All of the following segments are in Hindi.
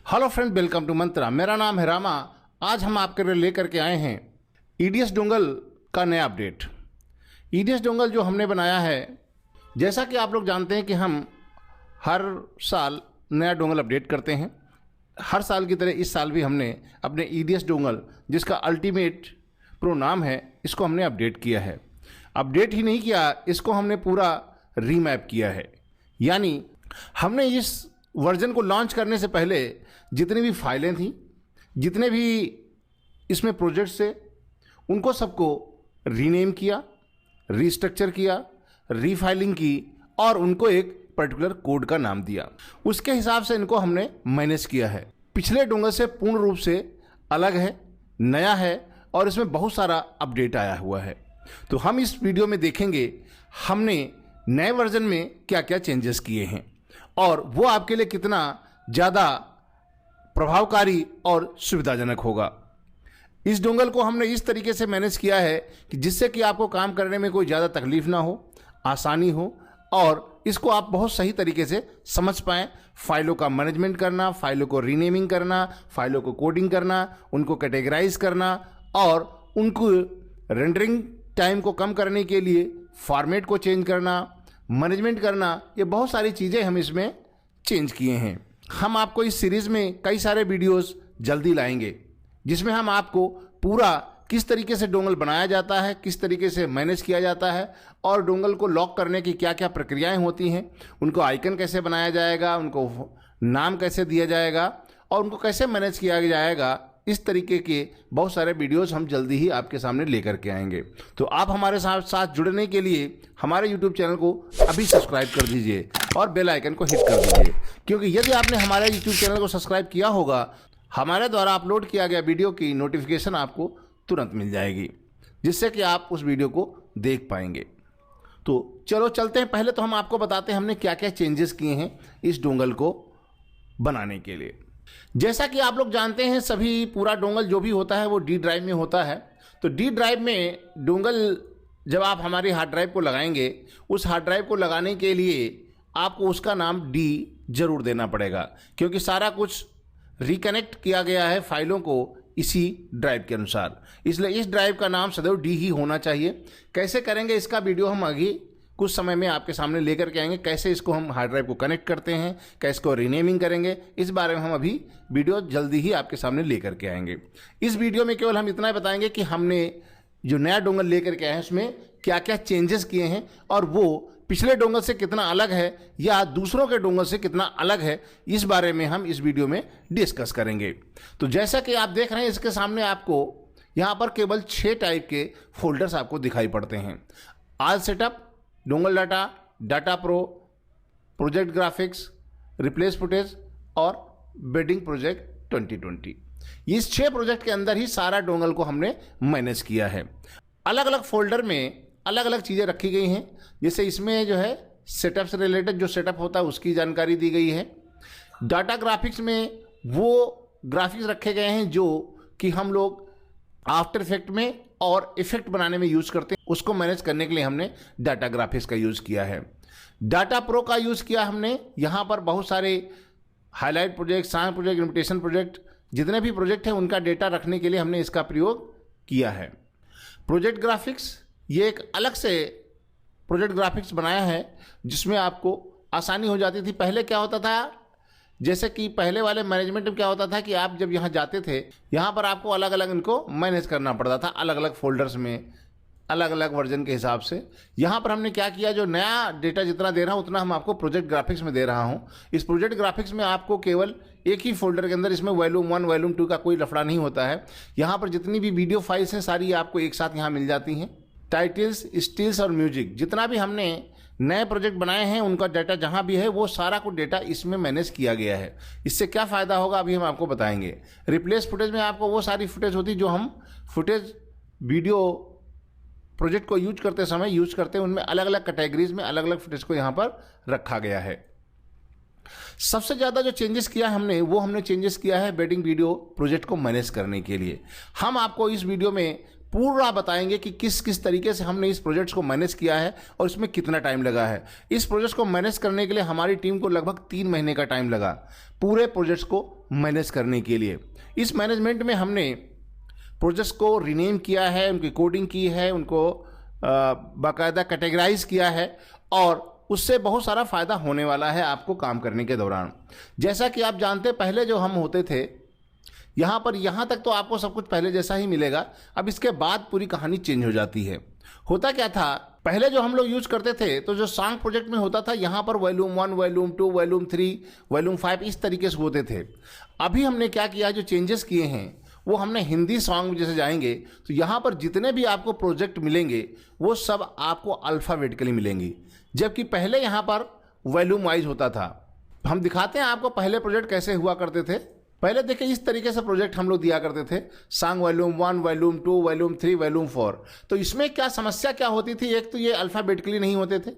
हेलो फ्रेंड, वेलकम टू मंत्रा। मेरा नाम है रामा। आज हम आपके लिए लेकर के आए हैं ईडीएस डोंगल का नया अपडेट। ईडीएस डोंगल जो हमने बनाया है, जैसा कि आप लोग जानते हैं कि हम हर साल नया डोंगल अपडेट करते हैं। हर साल की तरह इस साल भी हमने अपने ईडीएस डोंगल, जिसका अल्टीमेट प्रो नाम है, इसको हमने अपडेट किया है। अपडेट ही नहीं किया, इसको हमने पूरा रीमैप किया है। यानी हमने इस वर्जन को लॉन्च करने से पहले जितनी भी फाइलें थीं, जितने भी इसमें प्रोजेक्ट्स थे, उनको सबको रीनेम किया, रीस्ट्रक्चर किया, रीफाइलिंग की और उनको एक पर्टिकुलर कोड का नाम दिया। उसके हिसाब से इनको हमने मैनेज किया है। पिछले डोंगल से पूर्ण रूप से अलग है, नया है और इसमें बहुत सारा अपडेट आया हुआ है। तो हम इस वीडियो में देखेंगे हमने नए वर्जन में क्या क्या चेंजेस किए हैं और वो आपके लिए कितना ज़्यादा प्रभावकारी और सुविधाजनक होगा। इस डोंगल को हमने इस तरीके से मैनेज किया है कि जिससे कि आपको काम करने में कोई ज़्यादा तकलीफ ना हो, आसानी हो और इसको आप बहुत सही तरीके से समझ पाएँ। फाइलों का मैनेजमेंट करना, फाइलों को रीनेमिंग करना, फाइलों को कोडिंग करना, उनको कैटेगराइज करना और उनको रेंडरिंग टाइम को कम करने के लिए फॉर्मेट को चेंज करना, मैनेजमेंट करना, ये बहुत सारी चीज़ें हम इसमें चेंज किए हैं। हम आपको इस सीरीज़ में कई सारे वीडियोस जल्दी लाएंगे जिसमें हम आपको पूरा किस तरीके से डोंगल बनाया जाता है, किस तरीके से मैनेज किया जाता है और डोंगल को लॉक करने की क्या क्या प्रक्रियाएं होती हैं, उनको आइकन कैसे बनाया जाएगा, उनको नाम कैसे दिया जाएगा और उनको कैसे मैनेज किया जाएगा, इस तरीके के बहुत सारे वीडियोस हम जल्दी ही आपके सामने लेकर के आएंगे। तो आप हमारे साथ जुड़ने के लिए हमारे यूट्यूब चैनल को अभी सब्सक्राइब कर दीजिए और बेल आइकन को हिट कर दीजिए, क्योंकि यदि आपने हमारे यूट्यूब चैनल को सब्सक्राइब किया होगा, हमारे द्वारा अपलोड किया गया वीडियो की नोटिफिकेशन आपको तुरंत मिल जाएगी, जिससे कि आप उस वीडियो को देख पाएंगे। तो चलो चलते हैं। पहले तो हम आपको बताते हैं हमने क्या क्या चेंजेस किए हैं इस डोंगल को बनाने के लिए। जैसा कि आप लोग जानते हैं, सभी पूरा डोंगल जो भी होता है वो डी ड्राइव में होता है। तो डी ड्राइव में डोंगल जब आप हमारी हार्ड ड्राइव को लगाएंगे, उस हार्ड ड्राइव को लगाने के लिए आपको उसका नाम डी जरूर देना पड़ेगा, क्योंकि सारा कुछ रिकनेक्ट किया गया है फाइलों को इसी ड्राइव के अनुसार। इसलिए इस ड्राइव का नाम सदैव डी ही होना चाहिए। कैसे करेंगे इसका वीडियो हम आगे कुछ समय में आपके सामने लेकर के आएंगे। कैसे इसको हम हार्ड ड्राइव को कनेक्ट करते हैं, कैसे इसको रीनेमिंग करेंगे, इस बारे में हम अभी वीडियो जल्दी ही आपके सामने लेकर के आएंगे। इस वीडियो में केवल हम इतना बताएंगे कि हमने जो नया डोंगल लेकर के आए हैं उसमें क्या क्या चेंजेस किए हैं और वो पिछले डोंगल से कितना अलग है या दूसरों के डोंगल से कितना अलग है, इस बारे में हम इस वीडियो में डिस्कस करेंगे। तो जैसा कि आप देख रहे हैं, इसके सामने आपको यहाँ पर केवल 6 टाइप के फोल्डर्स आपको दिखाई पड़ते हैं। All setup, dongle data, data pro, project graphics, replace footage और बेडिंग प्रोजेक्ट 2020। इस 6 प्रोजेक्ट के अंदर ही सारा डोंगल को हमने मैनेज किया है। अलग अलग फोल्डर में अलग अलग चीज़ें रखी गई हैं। जैसे इसमें जो है सेटअप से रिलेटेड जो सेटअप होता है उसकी जानकारी दी गई है। डाटा ग्राफिक्स में वो ग्राफिक्स रखे गए हैं जो कि हम लोग आफ्टर इफेक्ट में और इफेक्ट बनाने में यूज़ करते हैं, उसको मैनेज करने के लिए हमने डाटा ग्राफिक्स का यूज़ किया है। डाटा प्रो का यूज़ किया हमने। यहाँ पर बहुत सारे highlight project, science project, invitation project, जितने भी प्रोजेक्ट हैं उनका डेटा रखने के लिए हमने इसका प्रयोग किया है। प्रोजेक्ट ग्राफिक्स, ये एक अलग से प्रोजेक्ट ग्राफिक्स बनाया है जिसमें आपको आसानी हो जाती थी। पहले क्या होता था, जैसे कि पहले वाले मैनेजमेंट में क्या होता था कि आप जब यहाँ जाते थे, यहाँ पर आपको अलग अलग इनको मैनेज करना पड़ता था, अलग अलग फोल्डर्स में, अलग अलग वर्जन के हिसाब से। यहाँ पर हमने क्या किया, जो नया डेटा जितना दे रहा हूँ उतना हम आपको प्रोजेक्ट ग्राफिक्स में दे रहा हूँ। इस प्रोजेक्ट ग्राफिक्स में आपको केवल एक ही फोल्डर के अंदर, इसमें वॉल्यूम 1 वॉल्यूम 2 का कोई लफड़ा नहीं होता है। यहाँ पर जितनी भी वीडियो फाइल्स हैं सारी आपको एक साथ यहाँ मिल जाती हैं। टाइटल्स, स्टिल्स और म्यूजिक, जितना भी हमने नए प्रोजेक्ट बनाए हैं उनका डाटा जहाँ भी है वो सारा कुछ डेटा इसमें मैनेज किया गया है। इससे क्या फ़ायदा होगा अभी हम आपको बताएंगे। रिप्लेस फुटेज में आपको वो सारी फुटेज होती जो हम फुटेज वीडियो प्रोजेक्ट को यूज करते समय यूज करते हैं, उनमें अलग अलग कैटेगरीज में अलग अलग फुटेज को यहाँ पर रखा गया है। सबसे ज़्यादा जो चेंजेस किया हमने वो हमने चेंजेस किया है वेडिंग वीडियो प्रोजेक्ट को मैनेज करने के लिए। हम आपको इस वीडियो में पूरा बताएंगे कि किस किस तरीके से हमने इस प्रोजेक्ट्स को मैनेज किया है और इसमें कितना टाइम लगा है। इस प्रोजेक्ट्स को मैनेज करने के लिए हमारी टीम को लगभग 3 महीने का टाइम लगा पूरे प्रोजेक्ट्स को मैनेज करने के लिए। इस मैनेजमेंट में हमने प्रोजेक्ट्स को रीनेम किया है, उनकी कोडिंग की है, उनको बाकायदा कैटेगराइज किया है और उससे बहुत सारा फ़ायदा होने वाला है आपको काम करने के दौरान। जैसा कि आप जानते हैं पहले जो हम होते थे यहाँ तक तो आपको सब कुछ पहले जैसा ही मिलेगा। अब इसके बाद पूरी कहानी चेंज हो जाती है। होता क्या था, पहले जो हम लोग यूज करते थे तो जो सॉन्ग प्रोजेक्ट में होता था यहाँ पर वॉल्यूम 1, वॉल्यूम 2, वॉल्यूम 3, वॉल्यूम 5 इस तरीके से होते थे। अभी हमने क्या किया, जो चेंजेस किए हैं वो हमने हिंदी सॉन्ग में जैसे जाएंगे तो यहाँ पर जितने भी आपको प्रोजेक्ट मिलेंगे वो सब आपको अल्फ़ाबेटिकली मिलेंगी, जबकि पहले यहाँ पर वॉल्यूम वाइज होता था। हम दिखाते हैं आपको पहले प्रोजेक्ट कैसे हुआ करते थे। पहले देखिए इस तरीके से प्रोजेक्ट हम लोग दिया करते थे, song volume 1, volume 2, volume 3, volume 4। तो इसमें क्या समस्या क्या होती थी, एक तो ये अल्फ़ाबेटिकली नहीं होते थे,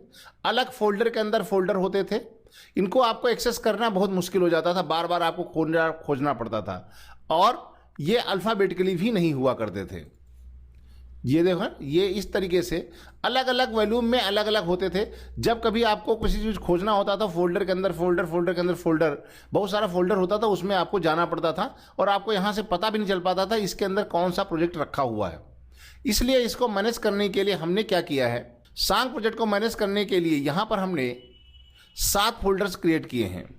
अलग फोल्डर के अंदर फोल्डर होते थे, इनको आपको एक्सेस करना बहुत मुश्किल हो जाता था, बार बार आपको खोजना पड़ता था, और ये अल्फ़ाबेटिकली भी नहीं हुआ करते थे। ये देखो, ये इस तरीके से अलग अलग वॉल्यूम में अलग अलग होते थे। जब कभी आपको किसी चीज़ खोजना होता था, फोल्डर के अंदर फोल्डर, फोल्डर के अंदर फोल्डर, बहुत सारा फोल्डर होता था, उसमें आपको जाना पड़ता था और आपको यहाँ से पता भी नहीं चल पाता था इसके अंदर कौन सा प्रोजेक्ट रखा हुआ है। इसलिए इसको मैनेज करने के लिए हमने क्या किया है, सॉन्ग प्रोजेक्ट को मैनेज करने के लिए यहाँ पर हमने 7 फोल्डर्स क्रिएट किए हैं।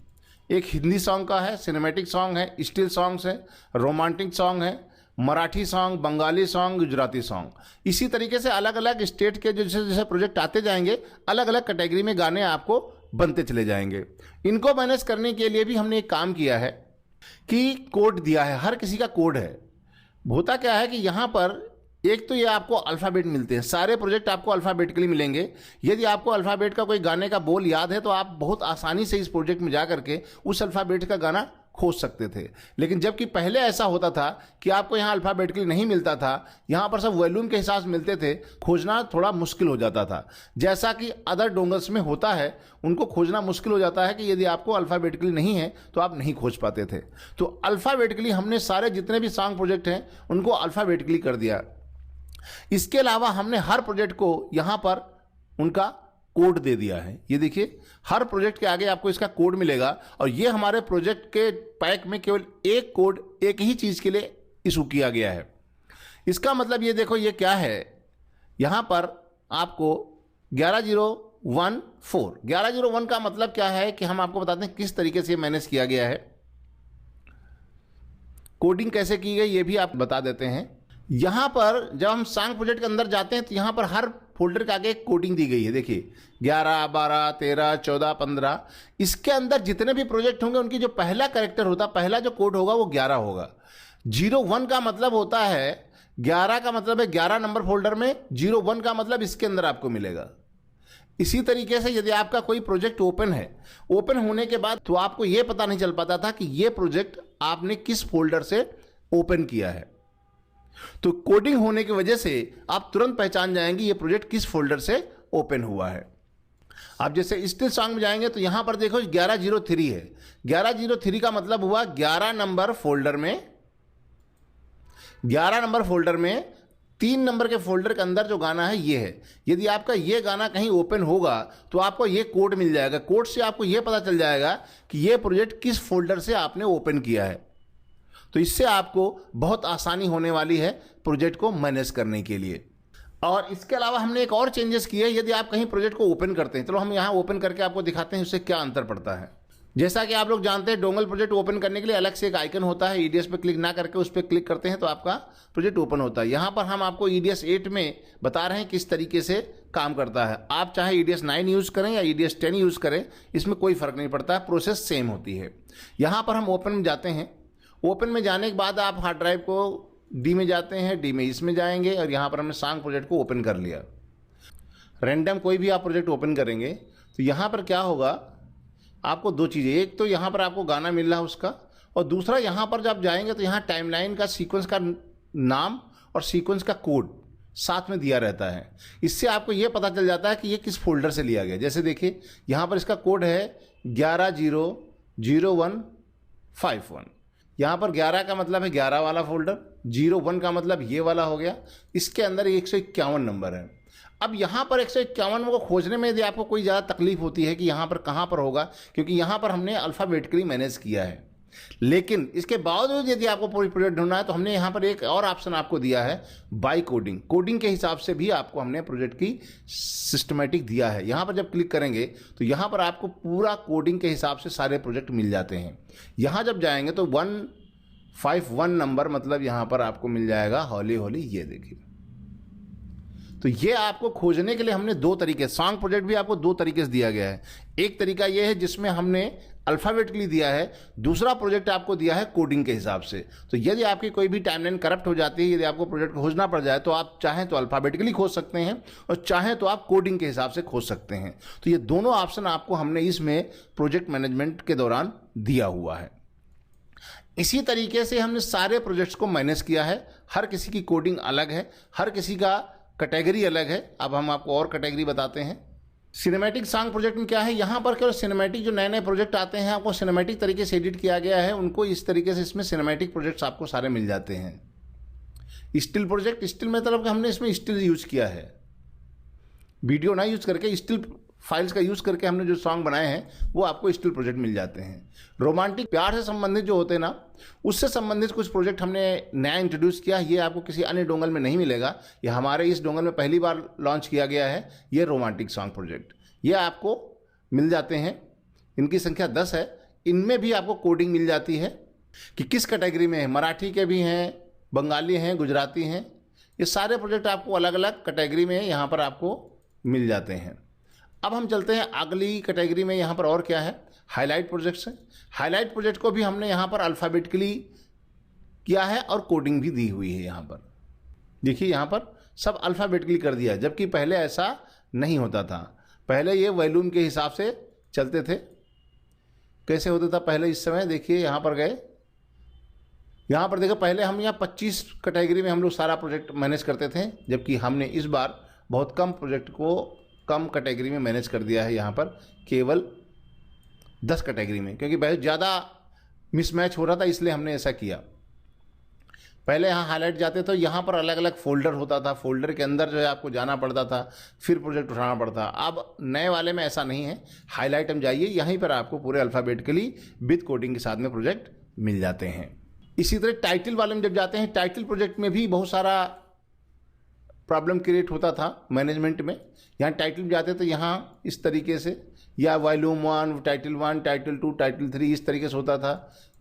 एक हिंदी सॉन्ग का है, सिनेमैटिक सॉन्ग है, स्टिल सॉन्ग्स है, रोमांटिक सॉन्ग है, Marathi song, Bengali song, Gujarati song. इसी तरीके से अलग अलग स्टेट के जैसे जैसे प्रोजेक्ट आते जाएंगे अलग अलग कैटेगरी में गाने आपको बनते चले जाएंगे। इनको मैनेज करने के लिए भी हमने एक काम किया है कि कोड दिया है, हर किसी का कोड है। होता क्या है कि यहाँ पर एक तो ये आपको अल्फ़ाबेट मिलते हैं, सारे प्रोजेक्ट आपको अल्फ़ाबेटिकली मिलेंगे। यदि आपको अल्फ़ाबेट का कोई गाने का बोल याद है तो आप बहुत आसानी से इस प्रोजेक्ट में जा करके उस अल्फ़ाबेट का गाना खोज सकते थे। लेकिन जबकि पहले ऐसा होता था कि आपको यहाँ अल्फ़ाबेटिकली नहीं मिलता था, यहाँ पर सब वॉल्यूम के हिसाब से मिलते थे, खोजना थोड़ा मुश्किल हो जाता था। जैसा कि अदर डोंगल्स में होता है, उनको खोजना मुश्किल हो जाता है कि यदि आपको अल्फ़ाबेटिकली नहीं है तो आप नहीं खोज पाते थे। तो अल्फ़ाबेटिकली हमने सारे जितने भी सॉन्ग प्रोजेक्ट हैं उनको अल्फ़ाबेटिकली कर दिया। इसके अलावा हमने हर प्रोजेक्ट को यहाँ पर उनका कोड दे दिया है। ये देखिए, हर प्रोजेक्ट के आगे आपको इसका कोड मिलेगा और ये हमारे प्रोजेक्ट के पैक में केवल एक कोड एक ही चीज़ के लिए इशू किया गया है। इसका मतलब ये देखो, ये क्या है, यहाँ पर आपको 11014 का मतलब क्या है कि हम आपको बताते हैं किस तरीके से मैनेज किया गया है, कोडिंग कैसे की गई ये भी आप बता देते हैं। यहाँ पर जब हम सॉन्ग प्रोजेक्ट के अंदर जाते हैं तो यहाँ पर हर फोल्डर के आगे एक कोडिंग दी गई है। देखिए 11, 12, 13, 14, 15, इसके अंदर जितने भी प्रोजेक्ट होंगे उनकी जो पहला कैरेक्टर होता है, पहला जो कोड होगा वो 11 होगा। 01 का मतलब होता है 11 का मतलब है 11 नंबर फोल्डर में, 01 का मतलब इसके अंदर आपको मिलेगा। इसी तरीके से यदि आपका कोई प्रोजेक्ट ओपन है, ओपन होने के बाद तो आपको ये पता नहीं चल पाता था कि ये प्रोजेक्ट आपने किस फोल्डर से ओपन किया है। तो कोडिंग होने की वजह से आप तुरंत पहचान जाएंगे ये प्रोजेक्ट किस फोल्डर से ओपन हुआ है। आप जैसे स्टिल सॉन्ग में जाएंगे तो यहां पर देखो 1103 है। 1103 का मतलब हुआ 11 नंबर फोल्डर में, 11 नंबर फोल्डर में 3 नंबर के फोल्डर के अंदर जो गाना है ये है। यदि आपका ये गाना कहीं ओपन होगा तो आपको ये कोड मिल जाएगा। कोड से आपको ये पता चल जाएगा कि ये प्रोजेक्ट किस फोल्डर से आपने ओपन किया है। तो इससे आपको बहुत आसानी होने वाली है प्रोजेक्ट को मैनेज करने के लिए। और इसके अलावा हमने एक और चेंजेस किए। यदि आप कहीं प्रोजेक्ट को ओपन करते हैं, चलो हम यहाँ ओपन करके आपको दिखाते हैं उससे क्या अंतर पड़ता है। जैसा कि आप लोग जानते हैं, डोंगल प्रोजेक्ट ओपन करने के लिए अलग से एक आइकन होता है। ईडीएस पे क्लिक ना करके उस पर क्लिक करते हैं तो आपका प्रोजेक्ट ओपन होता है। यहाँ पर हम आपको ईडीएस 8 में बता रहे हैं किस तरीके से काम करता है। आप चाहे ईडीएस 9 यूज़ करें या ईडीएस 10 यूज़ करें, इसमें कोई फ़र्क नहीं पड़ता है, प्रोसेस सेम होती है। यहाँ पर हम ओपन में जाते हैं। ओपन में जाने के बाद आप हार्ड ड्राइव को डी में जाते हैं, डी में इसमें जाएंगे और यहाँ पर हमने सॉन्ग प्रोजेक्ट को ओपन कर लिया। रैंडम कोई भी आप प्रोजेक्ट ओपन करेंगे तो यहाँ पर क्या होगा, आपको 2 चीज़ें, एक तो यहाँ पर आपको गाना मिल रहा है उसका, और दूसरा यहाँ पर जब जाएंगे तो यहाँ टाइमलाइन का सीक्वेंस का नाम और सीक्वेंस का कोड साथ में दिया रहता है। इससे आपको ये पता चल जाता है कि ये किस फोल्डर से लिया गया। जैसे देखिए यहाँ पर इसका कोड है 11000151। यहाँ पर 11 का मतलब है 11 वाला फोल्डर, 01 का मतलब ये वाला हो गया। इसके अंदर 151 नंबर है। अब यहाँ पर 151 को खोजने में यदि आपको कोई ज़्यादा तकलीफ होती है कि यहाँ पर कहाँ पर होगा, क्योंकि यहाँ पर हमने अल्फ़ाबेटिकली मैनेज किया है, लेकिन इसके बावजूद यदि आपको पूरी प्रोजेक्ट ढूंढना है तो हमने यहाँ पर एक और ऑप्शन आपको दिया है, बाय कोडिंग। कोडिंग के हिसाब से भी आपको हमने प्रोजेक्ट की सिस्टमेटिक दिया है। यहाँ पर जब क्लिक करेंगे तो यहाँ पर आपको पूरा कोडिंग के हिसाब से सारे प्रोजेक्ट मिल जाते हैं। यहाँ जब जाएंगे तो 151 नंबर मतलब यहाँ पर आपको मिल जाएगा हौली हौली, ये देखिए। तो ये आपको खोजने के लिए हमने दो तरीके, सॉन्ग प्रोजेक्ट भी आपको दो तरीके से दिया गया है। एक तरीका ये है जिसमें हमने अल्फ़ाबेटिकली दिया है, दूसरा प्रोजेक्ट आपको दिया है कोडिंग के हिसाब से। तो यदि आपकी कोई भी टाइमलाइन करप्ट हो जाती है, यदि आपको प्रोजेक्ट खोजना पड़ जाए तो आप चाहें तो अल्फ़ाबेटिकली खोज सकते हैं और चाहें तो आप कोडिंग के हिसाब से खोज सकते हैं। तो ये दोनों ऑप्शन आपको हमने इसमें प्रोजेक्ट मैनेजमेंट के दौरान दिया हुआ है। इसी तरीके से हमने सारे प्रोजेक्ट्स को मैनेज किया है। हर किसी की कोडिंग अलग है, हर किसी का कैटेगरी अलग है। अब हम आपको और कैटेगरी बताते हैं। सिनेमैटिक सॉन्ग प्रोजेक्ट में क्या है, यहाँ पर केवल सिनेमैटिक जो नए नए प्रोजेक्ट आते हैं आपको सिनेमैटिक तरीके से एडिट किया गया है, उनको इस तरीके से इसमें सिनेमैटिक प्रोजेक्ट्स आपको सारे मिल जाते हैं। स्टिल प्रोजेक्ट, स्टिल मतलब हमने इसमें स्टिल यूज किया है, वीडियो ना यूज करके स्टिल फाइल्स का यूज़ करके हमने जो सॉन्ग बनाए हैं वो आपको स्टिल प्रोजेक्ट मिल जाते हैं। रोमांटिक, प्यार से संबंधित जो होते हैं ना, उससे संबंधित कुछ प्रोजेक्ट हमने नया इंट्रोड्यूस किया। ये आपको किसी अन्य डोंगल में नहीं मिलेगा, ये हमारे इस डोंगल में पहली बार लॉन्च किया गया है। ये रोमांटिक सॉन्ग प्रोजेक्ट, ये आपको मिल जाते हैं। इनकी संख्या 10 है। इनमें भी आपको कोडिंग मिल जाती है कि किस कैटेगरी में है। मराठी के भी हैं, बंगाली हैं, गुजराती हैं। ये सारे प्रोजेक्ट आपको अलग अलग कैटेगरी में यहाँ पर आपको मिल जाते हैं। अब हम चलते हैं अगली कैटेगरी में। यहाँ पर और क्या है, हाईलाइट प्रोजेक्ट्स हैं। हाईलाइट प्रोजेक्ट को भी हमने यहाँ पर अल्फ़ाबेटिकली किया है और कोडिंग भी दी हुई है। यहाँ पर देखिए, यहाँ पर सब अल्फ़ाबेटिकली कर दिया है, जबकि पहले ऐसा नहीं होता था। पहले ये वॉल्यूम के हिसाब से चलते थे। कैसे होता था पहले, इस समय देखिए यहाँ पर गए, यहाँ पर देखो पहले हम यहाँ 25 कैटेगरी में हम लोग सारा प्रोजेक्ट मैनेज करते थे, जबकि हमने इस बार बहुत कम प्रोजेक्ट को कम कैटेगरी में मैनेज कर दिया है। यहाँ पर केवल 10 कैटेगरी में, क्योंकि बहुत ज़्यादा मिसमैच हो रहा था, इसलिए हमने ऐसा किया। पहले यहाँ हाईलाइट जाते तो यहाँ पर अलग अलग फोल्डर होता था, फोल्डर के अंदर जो है आपको जाना पड़ता था, फिर प्रोजेक्ट उठाना पड़ता। अब नए वाले में ऐसा नहीं है, हाईलाइट हम जाइए, यहीं पर आपको पूरे अल्फ़ाबेटिकली विद कोडिंग के साथ में प्रोजेक्ट मिल जाते हैं। इसी तरह टाइटल वाले में जब जाते हैं, टाइटल प्रोजेक्ट में भी बहुत सारा प्रॉब्लम क्रिएट होता था मैनेजमेंट में। यहाँ टाइटल में जाते तो यहाँ इस तरीके से, या वॉल्यूम 1, टाइटल 1, टाइटल 2, टाइटल 3 इस तरीके से होता था।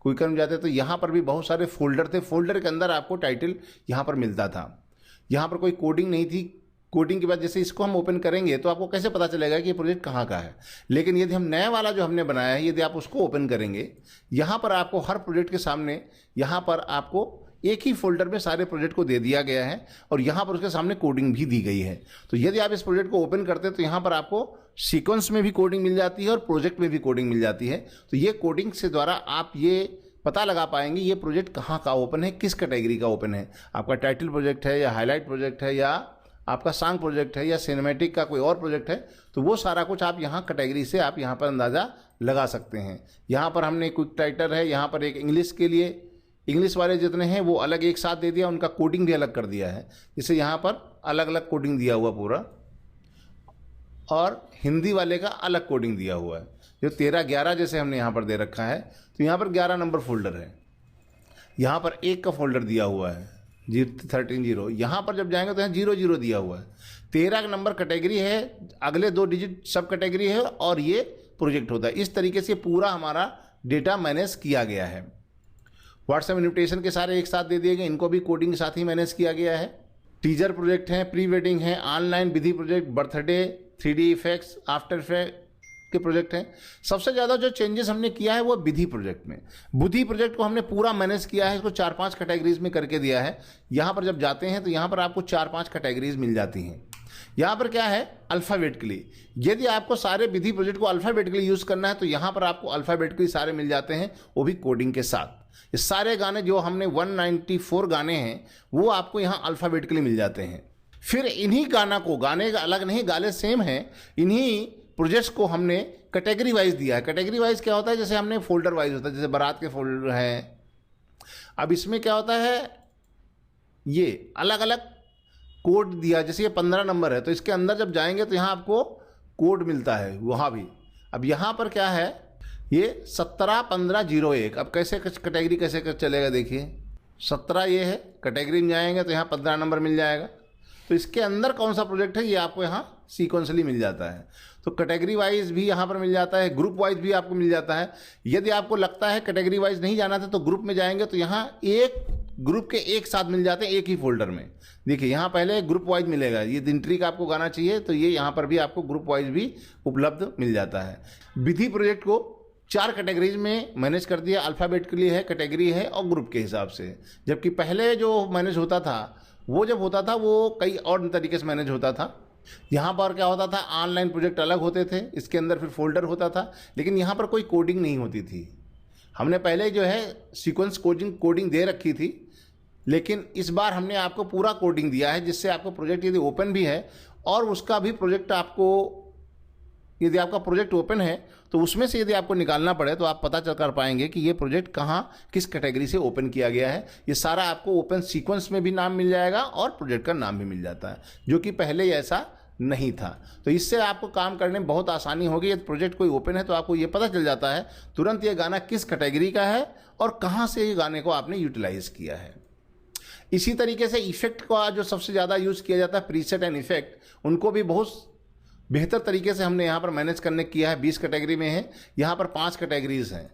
क्विकर में जाते तो यहाँ पर भी बहुत सारे फोल्डर थे, फोल्डर के अंदर आपको टाइटल यहाँ पर मिलता था। यहाँ पर कोई कोडिंग नहीं थी। कोडिंग के बाद जैसे इसको हम ओपन करेंगे तो आपको कैसे पता चलेगा कि ये प्रोजेक्ट कहाँ का है। लेकिन यदि हम नया वाला जो हमने बनाया है, यदि आप उसको ओपन करेंगे, यहाँ पर आपको हर प्रोजेक्ट के सामने यहाँ पर आपको एक ही फोल्डर में सारे प्रोजेक्ट को दे दिया गया है और यहाँ पर उसके सामने कोडिंग भी दी गई है। तो यदि आप इस प्रोजेक्ट को ओपन करते हैं तो यहाँ पर आपको सीक्वेंस में भी कोडिंग मिल जाती है और प्रोजेक्ट में भी कोडिंग मिल जाती है। तो ये कोडिंग से द्वारा आप ये पता लगा पाएंगे ये प्रोजेक्ट कहाँ का ओपन है, किस कैटेगरी का ओपन है। आपका टाइटल प्रोजेक्ट है या हाईलाइट प्रोजेक्ट है या आपका सॉन्ग प्रोजेक्ट है या सिनेमैटिक का कोई और प्रोजेक्ट है, तो वो सारा कुछ आप यहाँ कैटेगरी से आप यहाँ पर अंदाज़ा लगा सकते हैं। यहाँ पर हमने क्विक टाइटर है, यहाँ पर एक इंग्लिश के लिए, इंग्लिश वाले जितने हैं वो अलग एक साथ दे दिया, उनका कोडिंग भी अलग कर दिया है। जैसे यहाँ पर अलग अलग कोडिंग दिया हुआ पूरा, और हिंदी वाले का अलग कोडिंग दिया हुआ है। जो 13-11 जैसे हमने यहाँ पर दे रखा है, तो यहाँ पर 11 नंबर फोल्डर है। यहाँ पर 1 का फोल्डर दिया हुआ है 13-0। यहाँ पर जब जाएंगे तो यहाँ 0-0 दिया हुआ है। 13 नंबर कैटेगरी है, अगले 2 डिजिट सब कैटेगरी है और ये प्रोजेक्ट होता है। इस तरीके से पूरा हमारा डेटा मैनेज किया गया है। व्हाट्सएप इन्विटेशन के सारे एक साथ दे दिए गए, इनको भी कोडिंग के साथ ही मैनेज किया गया है। टीजर प्रोजेक्ट हैं, प्री वेडिंग है, ऑनलाइन विधि project, birthday, 3D effects, after effect के प्रोजेक्ट हैं। सबसे ज़्यादा जो चेंजेस हमने किया है वो विधि प्रोजेक्ट में। बुद्धि प्रोजेक्ट को हमने पूरा मैनेज किया है, इसको 4-5 कैटेगरीज में करके दिया है। यहाँ पर जब जाते हैं तो यहाँ पर आपको 4-5 कैटेगरीज मिल जाती हैं। यहाँ पर क्या है, अल्फ़ाबेटिकली। यदि आपको सारे विधि प्रोजेक्ट को अल्फ़ाबेटिकली यूज़ करना है तो यहाँ पर आपको अल्फ़ाबेटिकली सारे मिल जाते हैं, वो भी कोडिंग के साथ। ये सारे गाने जो हमने 194 गाने हैं वो आपको यहाँ अल्फ़ाबेटिकली मिल जाते हैं। फिर इन्हीं गाना को, गाने का अलग नहीं, गाने सेम हैं, इन्हीं प्रोजेक्ट्स को हमने कैटेगरी वाइज दिया है। कैटेगरी वाइज क्या होता है, जैसे हमने फोल्डर वाइज होता है, जैसे बारात के फोल्डर हैं, अब इसमें क्या होता है, ये अलग अलग कोड दिया, जैसे ये 15 नंबर है तो इसके अंदर जब जाएंगे तो यहाँ आपको कोड मिलता है वहाँ भी। अब यहाँ पर क्या है, ये 171501। अब कैसे कैटेगरी कैसे चलेगा, देखिए 17 ये है, कैटेगरी में जाएंगे तो यहाँ 15 नंबर मिल जाएगा। तो इसके अंदर कौन सा प्रोजेक्ट है ये आपको यहाँ सीक्वेंसली मिल जाता है। तो कैटेगरी वाइज भी यहाँ पर मिल जाता है, ग्रुप वाइज भी आपको मिल जाता है। यदि आपको लगता है कैटेगरी वाइज नहीं जाना था तो ग्रुप में जाएंगे तो यहाँ एक ग्रुप के एक साथ मिल जाते हैं एक ही फोल्डर में। देखिए यहाँ पहले ग्रुप वाइज मिलेगा, ये दिनट्री का आपको गाना चाहिए तो ये यहाँ पर भी आपको ग्रुप वाइज भी उपलब्ध मिल जाता है। विधि प्रोजेक्ट को 4 कैटेगरीज में मैनेज कर दिया, अल्फ़ाबेट के लिए है, कैटेगरी है और ग्रुप के हिसाब से। जबकि पहले जो मैनेज होता था वो जब होता था वो कई और तरीके से मैनेज होता था। यहाँ पर क्या होता था, ऑनलाइन प्रोजेक्ट अलग होते थे, इसके अंदर फिर फोल्डर होता था, लेकिन यहाँ पर कोई कोडिंग नहीं होती थी। हमने पहले जो है सीक्वेंस कोडिंग दे रखी थी, लेकिन इस बार हमने आपको पूरा कोडिंग दिया है, जिससे आपको प्रोजेक्ट यदि ओपन भी है और उसका भी प्रोजेक्ट आपको, यदि आपका प्रोजेक्ट ओपन है तो उसमें से यदि आपको निकालना पड़े तो आप पता चल कर पाएंगे कि ये प्रोजेक्ट कहाँ किस कैटेगरी से ओपन किया गया है। ये सारा आपको ओपन सीक्वेंस में भी नाम मिल जाएगा और प्रोजेक्ट का नाम भी मिल जाता है, जो कि पहले ऐसा नहीं था। तो इससे आपको काम करने में बहुत आसानी होगी। यदि प्रोजेक्ट कोई ओपन है तो आपको ये पता चल जाता है तुरंत ये गाना किस कैटेगरी का है और कहाँ से ये गाने को आपने यूटिलाइज किया है। इसी तरीके से इफेक्ट का जो सबसे ज़्यादा यूज़ किया जाता है, प्रीसेट एंड इफेक्ट, उनको भी बहुत बेहतर तरीके से हमने यहाँ पर मैनेज करने किया है। 20 कैटेगरी में है, यहाँ पर 5 कैटेगरीज हैं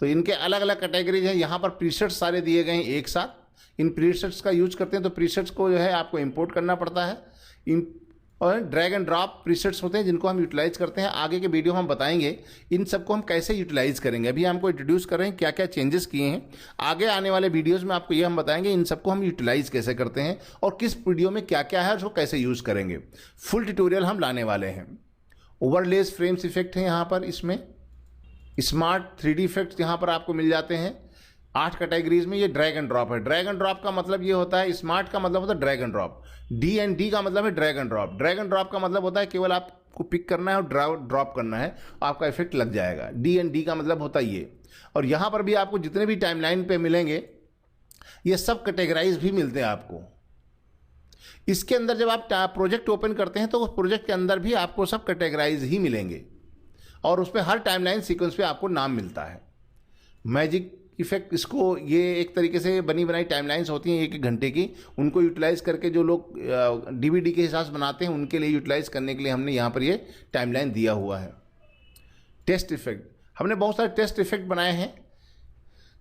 तो इनके अलग अलग कैटेगरीज हैं। यहाँ पर प्रीसेट्स सारे दिए गए हैं एक साथ। इन प्रीसेट्स का यूज करते हैं तो प्रीसेट्स को जो है आपको इंपोर्ट करना पड़ता है। इन और ड्रैग एंड ड्रॉप प्रीसेट्स होते हैं जिनको हम यूटिलाइज करते हैं। आगे के वीडियो हम बताएंगे इन सबको हम कैसे यूटिलाइज करेंगे। अभी हमको इंट्रोड्यूस कर रहे हैं क्या क्या चेंजेस किए हैं। आगे आने वाले वीडियोस में आपको ये हम बताएंगे इन सबको हम यूटिलाइज कैसे करते हैं और किस वीडियो में क्या क्या है और उसको कैसे यूज़ करेंगे। फुल ट्यूटोरियल हम लाने वाले हैं। ओवरलेस फ्रेम्स इफेक्ट हैं यहाँ पर, इसमें स्मार्ट 3D इफेक्ट्स यहाँ पर आपको मिल जाते हैं 8 कैटेगरीज में। ये ड्रैग एंड ड्रॉप है। ड्रैग एंड ड्रॉप का मतलब ये होता है, स्मार्ट का मतलब होता है ड्रैग एंड ड्रॉप, D का मतलब है drag and drop. Drag and drop का मतलब होता है केवल आपको पिक करना है और ड्रॉप करना है, आपका इफेक्ट लग जाएगा। D का मतलब होता है ये। और यहाँ पर भी आपको जितने भी टाइमलाइन पे मिलेंगे ये सब कैटेगराइज भी मिलते हैं आपको। इसके अंदर जब आप प्रोजेक्ट ओपन करते हैं तो उस प्रोजेक्ट के अंदर भी आपको सब कैटेगराइज ही मिलेंगे और उस पर हर टाइमलाइन सीक्वेंस पे आपको नाम मिलता है। मैजिक इफेक्ट, इसको ये एक तरीके से बनी बनाई टाइमलाइंस होती हैं 1-1 घंटे की, उनको यूटिलाइज करके जो लोग DVD के हिसाब से बनाते हैं उनके लिए यूटिलाइज करने के लिए हमने यहाँ पर ये टाइमलाइन दिया हुआ है। टेस्ट इफेक्ट, हमने बहुत सारे टेस्ट इफेक्ट बनाए हैं।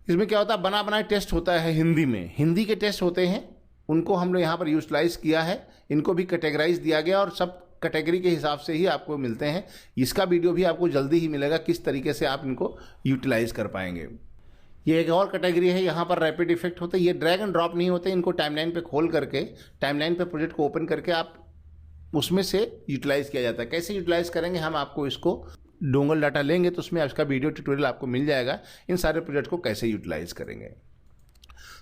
इसमें क्या होता है, बना बनाए टेस्ट होता है हिंदी में, हिंदी के टेस्ट होते हैं, उनको हमने यहाँ पर यूटिलाइज किया है। इनको भी कैटेगराइज दिया गया और सब कैटेगरी के हिसाब से ही आपको मिलते हैं। इसका वीडियो भी आपको जल्दी ही मिलेगा किस तरीके से आप इनको यूटिलाइज कर पाएंगे। ये एक और कैटेगरी है, यहाँ पर रैपिड इफेक्ट होते हैं। ये ड्रैग एंड ड्रॉप नहीं होते, इनको टाइमलाइन पे खोल करके टाइमलाइन पे प्रोजेक्ट को ओपन करके आप उसमें से यूटिलाइज किया जाता है। कैसे यूटिलाइज करेंगे, हम आपको इसको डोंगल डाटा लेंगे तो उसमें इसका वीडियो ट्यूटोरियल आपको मिल जाएगा, इन सारे प्रोजेक्ट को कैसे यूटिलाइज करेंगे।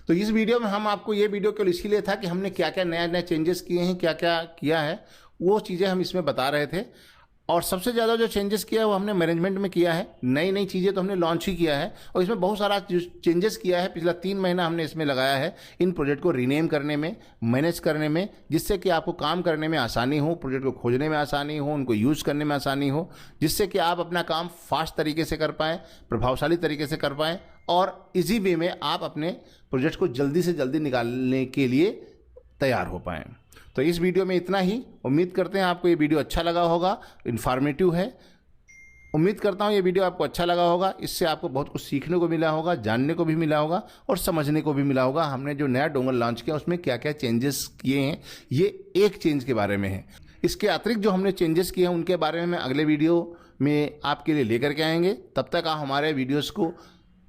तो इस वीडियो में हम आपको ये वीडियो केवल इसीलिए था कि हमने क्या क्या नया नया चेंजेस किए हैं, क्या क्या किया है, वो चीज़ें हम इसमें बता रहे थे। और सबसे ज़्यादा जो चेंजेस किया है वो हमने मैनेजमेंट में किया है। नई नई चीज़ें तो हमने लॉन्च ही किया है और इसमें बहुत सारा चेंजेस किया है। पिछला 3 महीना हमने इसमें लगाया है इन प्रोजेक्ट को रीनेम करने में, मैनेज करने में, जिससे कि आपको काम करने में आसानी हो, प्रोजेक्ट को खोजने में आसानी हो, उनको यूज़ करने में आसानी हो, जिससे कि आप अपना काम फास्ट तरीके से कर पाएँ, प्रभावशाली तरीके से कर पाएँ और इजी वे में आप अपने प्रोजेक्ट को जल्दी से जल्दी निकालने के लिए तैयार हो पाएँ। तो इस वीडियो में इतना ही। उम्मीद करते हैं आपको ये वीडियो अच्छा लगा होगा, इन्फॉर्मेटिव है। उम्मीद करता हूँ ये वीडियो आपको अच्छा लगा होगा। इससे आपको बहुत कुछ सीखने को मिला होगा, जानने को भी मिला होगा और समझने को भी मिला होगा। हमने जो नया डोंगल लॉन्च किया उसमें क्या क्या चेंजेस किए हैं, ये एक चेंज के बारे में है। इसके अतिरिक्त जो हमने चेंजेस किए हैं उनके बारे में अगले वीडियो में आपके लिए लेकर के आएंगे। तब तक आप हमारे वीडियोज़ को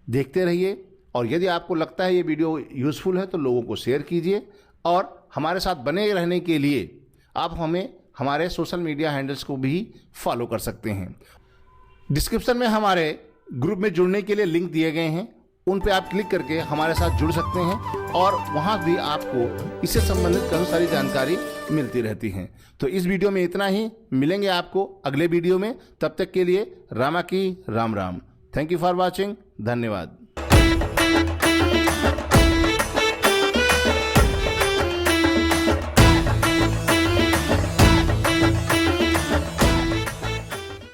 देखते रहिए और यदि आपको लगता है ये वीडियो यूज़फुल है तो लोगों को शेयर कीजिए और हमारे साथ बने रहने के लिए आप हमें हमारे सोशल मीडिया हैंडल्स को भी फॉलो कर सकते हैं। डिस्क्रिप्शन में हमारे ग्रुप में जुड़ने के लिए लिंक दिए गए हैं, उन पे आप क्लिक करके हमारे साथ जुड़ सकते हैं और वहाँ भी आपको इससे संबंधित काफ़ी सारी जानकारी मिलती रहती है। तो इस वीडियो में इतना ही, मिलेंगे आपको अगले वीडियो में। तब तक के लिए रामा की Ram Ram. Thank you for watching. धन्यवाद।